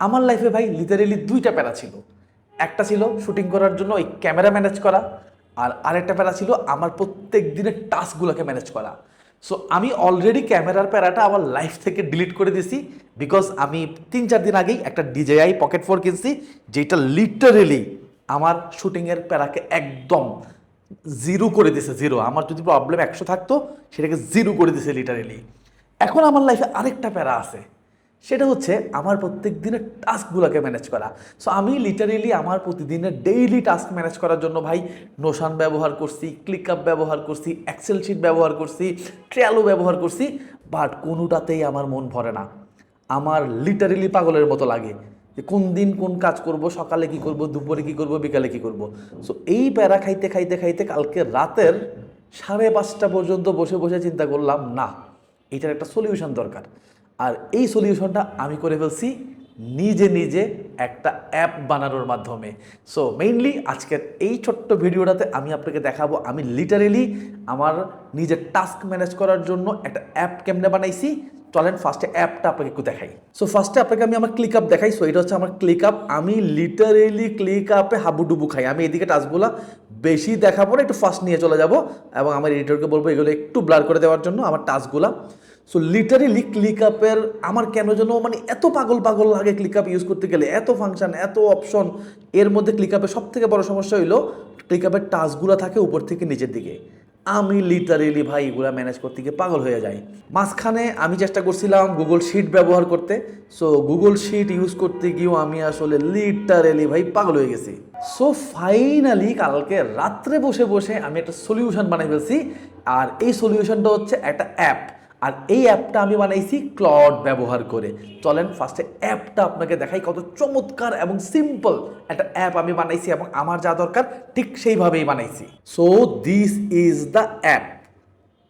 আমার লাইফে ভাই লিটারেলি দুইটা প্যারা ছিল। একটা ছিল শুটিং করার জন্য ওই ক্যামেরা ম্যানেজ করা, আর আরেকটা প্যারা ছিল আমার প্রত্যেক দিনের টাস্কগুলোকে ম্যানেজ করা। সো আমি অলরেডি ক্যামেরার প্যারাটা আমার লাইফ থেকে ডিলিট করে দিয়েছি, বিকজ আমি 3-4 দিন আগেই একটা DJI পকেট 4 কিনছি, যেটা লিটারেলি আমার শুটিংয়ের প্যারাকে একদম জিরো করে দিয়েছে। জিরো, আমার যদি প্রবলেম 100 থাকতো সেটাকে জিরো করে দিয়েছে লিটারেলি। এখন আমার লাইফে আরেকটা প্যারা আছে, সেটা হচ্ছে আমার প্রত্যেক দিনের টাস্কগুলোকে ম্যানেজ করা। সো আমি লিটারেলি আমার প্রতিদিনের ডেইলি টাস্ক ম্যানেজ করার জন্য ভাই নোশান ব্যবহার করছি, ক্লিকআপ ব্যবহার করছি, এক্সেল শিট ব্যবহার করছি, ট্রেলো ব্যবহার করছি, বাট কোনোটাতেই আমার মন ভরে না। আমার লিটারেলি পাগলের মতো লাগে যে কোন দিন কোন কাজ করব, সকালে কি করব, দুপুরে কি করব, বিকালে কি করব। সো এই প্যারা খাইতে খাইতে খাইতে কালকে রাতের 5:30 পর্যন্ত বসে বসে চিন্তা করলাম, না, এটার একটা সলিউশন দরকার। আর এই সলিউশনটা আমি করে ফেলছি নিজে নিজে একটা অ্যাপ বানানোর মাধ্যমে। সো মেইনলি আজকের এই ছোট্ট ভিডিওটাতে আমি আপনাকে দেখাবো আমি লিটারেলি আমার নিজের টাস্ক ম্যানেজ করার জন্য একটা অ্যাপ কেমনে বানাইছি। চলেন ফার্স্টে অ্যাপটা আপনাকে একটু দেখাই। সো ফার্স্টে আপনাকে আমি আমার ক্লিকআপ দেখাই। সো এটা হচ্ছে আমার ক্লিকআপ। আমি লিটারেলি ক্লিকআপে হাবুডুবু খাই। আমি এদিকে টাস্কগুলো বেশি দেখাবো না, একটু ফার্স্ট নিয়ে চলে যাব এবং আমার এডিটরকে বলবো এগুলো একটু ব্লার করে দেওয়ার জন্য আমার টাস্কগুলো। সো লিটারেলি ক্লিকআপের আমার কেন যেন মানে এত পাগল পাগল লাগে ক্লিকআপ ইউজ করতে গেলে, এত ফাংশন, এত অপশন। এর মধ্যে ক্লিকআপের সব থেকে বড় সমস্যা হইলো ক্লিকআপের টাস্কগুলো থাকে উপর থেকে নিচের দিকে। আমি লিটারেলি ভাই এগুলো ম্যানেজ করতে গিয়ে পাগল হয়ে যাই। মাঝখানে আমি চেষ্টা করছিলাম গুগল শিট ব্যবহার করতে। সো গুগল শিট ইউজ করতে গিয়েও আমি আসলে লিটারেলি ভাই পাগল হয়ে গেছি। সো ফাইনালি কালকে রাত্রে বসে বসে আমি একটা সলিউশন বানাই ফেলছি। আর এই সলিউশনটা হচ্ছে একটা অ্যাপ। আর এই অ্যাপটা আমি বানাইছি ক্লড ব্যবহার করে। চলেন ফার্স্টে অ্যাপটা আপনাকে দেখাই, কত চমৎকার এবং সিম্পল একটা অ্যাপ আমি বানাইছি এবং আমার যা দরকার ঠিক সেইভাবেই বানাইছি। So this is the app.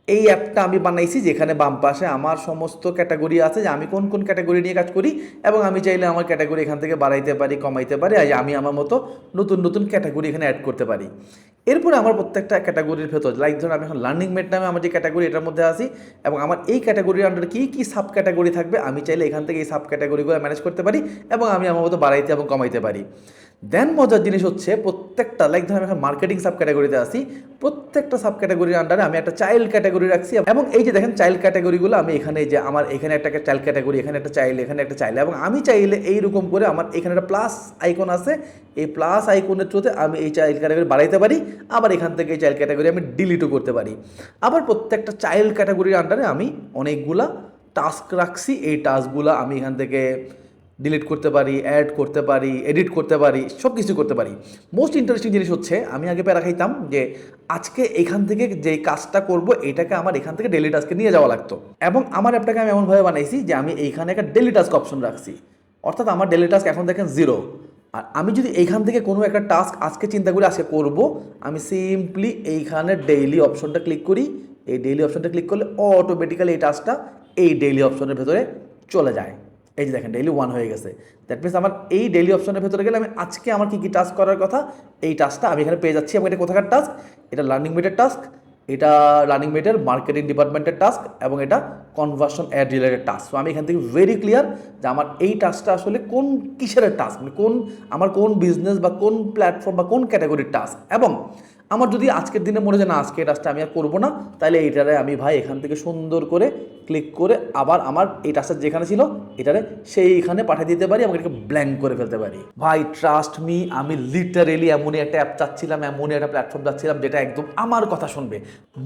এই অ্যাপটা আমি বানাইছি যেখানে বাম পাশে আমার সমস্ত ক্যাটাগরি আছে, যে আমি কোন কোন ক্যাটাগরি নিয়ে কাজ করি এবং আমি চাইলে আমার ক্যাটাগরি এখান থেকে বাড়াইতে পারি, কমাইতে পারি, আর আমি আমার মতো নতুন নতুন ক্যাটাগরি এখানে অ্যাড করতে পারি। এরপরে আমার প্রত্যেকটা ক্যাটাগরির ভেতর, লাইক ধরুন আমি এখন লার্নিং মেট নামে আমার যে ক্যাটাগরি এটার মধ্যে আছি এবং আমার এই ক্যাটাগরির আন্ডারে কী কী সাব ক্যাটাগরি থাকবে আমি চাইলে এখান থেকে এই সাব ক্যাটাগরিগুলো ম্যানেজ করতে পারি এবং আমি আমার মতো বাড়াইতে এবং কমাইতে পারি। দেন মজার জিনিস হচ্ছে প্রত্যেকটা, লাইক ধরুন আমি এখন মার্কেটিং সাব ক্যাটাগরিতে আসি, প্রত্যেকটা সাব ক্যাটাগরির আন্ডারে আমি একটা চাইল্ড ক্যাটাগরি রাখছি এবং এই যে দেখেন চাইল্ড ক্যাটাগরিগুলো আমি এখানে, যে আমার এখানে একটা চাইল্ড ক্যাটাগরি, এখানে একটা চাইল্ড, এখানে একটা চাইল্ড, এবং আমি চাইলে এইরকম করে আমার এখানে একটা প্লাস আইকন আছে, এই প্লাস আইকনের থ্রুতে আমি এই চাইল্ড ক্যাটাগরি বাড়াইতে পারি, আবার এখান থেকে এই চাইল্ড ক্যাটাগরি আমি ডিলিটও করতে পারি। আবার প্রত্যেকটা চাইল্ড ক্যাটাগরির আন্ডারে আমি অনেকগুলা টাস্ক রাখছি, এই টাস্কগুলো আমি এখান থেকে ডিলিট করতে পারি, অ্যাড করতে পারি, এডিট করতে পারি, সব কিছু করতে পারি। মোস্ট ইন্টারেস্টিং জিনিস হচ্ছে আমি আগে প্যারা খাইতাম যে আজকে এখান থেকে যে কাজটা করব এটাকে আমার এখান থেকে ডেলি টাস্কে নিয়ে যাওয়া লাগতো, এবং আমার অ্যাপটাকে আমি এমনভাবে বানাইছি যে আমি এইখানে একটা ডেলি টাস্ক অপশন রাখছি, অর্থাৎ আমার ডেলি টাস্ক এখন দেখেন 0। আর আমি যদি এইখান থেকে কোনো একটা টাস্ক আজকে চিন্তা করি আজকে করব, আমি সিম্পলি এইখানে ডেইলি অপশনটা ক্লিক করি। এই ডেইলি অপশনটা ক্লিক করলে অটোমেটিক্যালি এই টাস্কটা এই ডেইলি অপশনের ভেতরে চলে যায়। এই যে দেখেন ডেইলি 1 হয়ে গেছে। দ্যাট মিনস আমার এই ডেইলি অপশনের ভেতরে গেলে আমি আজকে আমার কী কী টাস্ক করার কথা এই টাস্কটা আমি এখানে পেয়ে যাচ্ছি। এবং এটা কোথাকার টাস্ক? এটা লার্নিং মেটের টাস্ক, এটা লার্নিং মেটের মার্কেটিং ডিপার্টমেন্টের টাস্ক, এবং এটা conversion ad related task. So আমি এখান থেকে ভেরি ক্লিয়ার যে আমার এই টাস্কটা আসলে কোন কিসের টাস্ক, মানে কোন আমার কোন বিজনেস বা কোন প্ল্যাটফর্ম বা কোন ক্যাটাগরির টাস্ক। এবং আমার যদি আজকের দিনে মনে হয় না আজকে এই টাস্কটা আমি আর করবো না, তাহলে এইটারে আমি ভাই এখান থেকে সুন্দর করে ক্লিক করে আবার আমার এই টাস্কটা যেখানে ছিল এটারে সেইখানে পাঠিয়ে দিতে পারি এবং এটাকে ব্ল্যাঙ্ক করে ফেলতে পারি। ভাই ট্রাস্ট মি, আমি লিটারেলি এমনই একটা অ্যাপ চাচ্ছিলাম, এমনই একটা প্ল্যাটফর্ম চাচ্ছিলাম যেটা একদম আমার কথা শুনবে।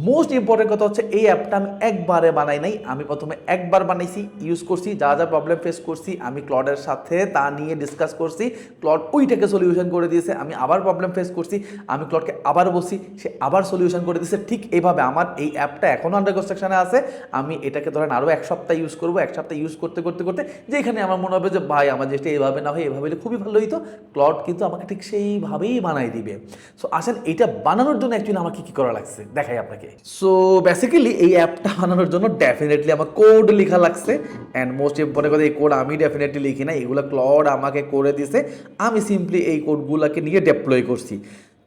মোস্ট ইম্পর্টেন্ট কথা হচ্ছে এই অ্যাপটা আমি একবারে বানাই নাই, আমি প্রথমে একবার বানাইছি, ইউজ করছি, যা যা প্রবলেম ফেস করছি আমি ক্লডের সাথে তা নিয়ে ডিসকাস করছি, ক্লড ওইটাকে সলিউশন করে দিয়েছে। আমি আবার প্রবলেম ফেস করছি, আমি ক্লডকে আবার বলছি, সে আবার সলিউশন করে দিয়েছে। ঠিক এইভাবে আমার এই অ্যাপটা এখনও আন্ডার কনস্ট্রাকশনে আছে। আমি এটাকে ধরেন আরও 1 সপ্তাহ ইউজ করবো, 1 সপ্তাহ ইউজ করতে করতে করতে যেখানে আমার মনে হবে যে ভাই আমার যেটা এইভাবে না হয় এভাবে হলে খুবই ভালো হইতো, ক্লড কিন্তু আমাকে ঠিক সেইভাবেই বানাই দিবে। সো আসলে এইটা বানানোর জন্য অ্যাকচুয়ালি আমার কী কী করা লাগছে দেখাই আপনাকে। সো বেসিক্যালি এই অ্যাপটা বানানোর জন্য ডেফিনেটলি আমার কোড লেখা লাগছে, অ্যান্ড মোস্ট ইম্পর্টেন্ট কথা এই কোড আমি ডেফিনেটলি লিখি না, এগুলো ক্লড আমাকে করে দিছে। আমি সিম্পলি এই কোডগুলোকে নিয়ে ডেপ্লয় করছি।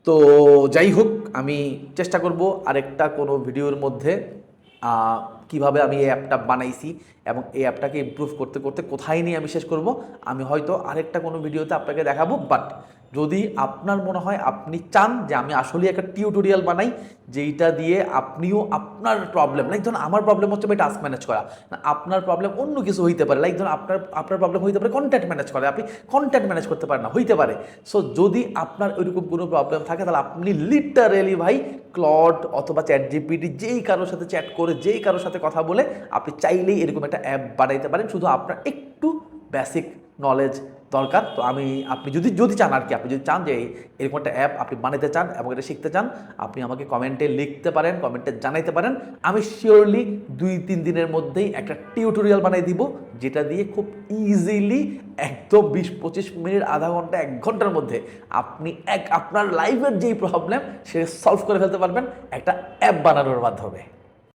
তো যাই হোক, আমি চেষ্টা করব আরেকটা কোনো ভিডিওর মধ্যে কিভাবে আমি এই অ্যাপটা বানাইছি এবং এই অ্যাপটাকে ইমপ্রুভ করতে করতে কোথায় নিয়ে আমি শেষ করব, আমি হয়তো আরেকটা কোনো ভিডিওতে আপনাকে দেখাবো। বাট যদি আপনার মনে হয় আপনি চান যে আমি আসলে একটা টিউটোরিয়াল বানাই যেইটা দিয়ে আপনিও আপনার প্রবলেম, লাইক ধরুন আমার প্রবলেম হচ্ছে ভাই টাস্ক ম্যানেজ করা, না আপনার প্রবলেম অন্য কিছু হইতে পারে, লাইক ধরুন আপনার প্রবলেম হইতে পারে কন্ট্যাক্ট ম্যানেজ করা, আপনি কন্ট্যাক্ট ম্যানেজ করতে পারেন না, হইতে পারে। সো যদি আপনার ওইরকম কোনো প্রবলেম থাকে তাহলে আপনি লিটারেলি ভাই ক্লড অথবা চ্যাট জিপিটি যেই কারোর সাথে চ্যাট করে যেই কারোর সাথে কথা বলে আপনি চাইলেই এরকম একটা অ্যাপ বানাইতে পারেন। শুধু আপনার একটু বেসিক নলেজ দরকার। তো আপনি যদি চান আর কি, আপনি যদি চান যে এরকম একটা অ্যাপ আপনি বানাতে চান এবং এটা শিখতে চান, আপনি আমাকে কমেন্টে লিখতে পারেন, কমেন্টে জানাইতে পারেন। আমি শিওরলি 2-3 দিনের মধ্যেই একটা টিউটোরিয়াল বানিয়ে দিব, যেটা দিয়ে খুব ইজিলি একদম 20-25 মিনিট, আধা ঘন্টা, 1 ঘন্টার মধ্যে আপনি আপনার লাইফের যেই প্রবলেম সে সলভ করে ফেলতে পারবেন একটা অ্যাপ বানানোর মাধ্যমে।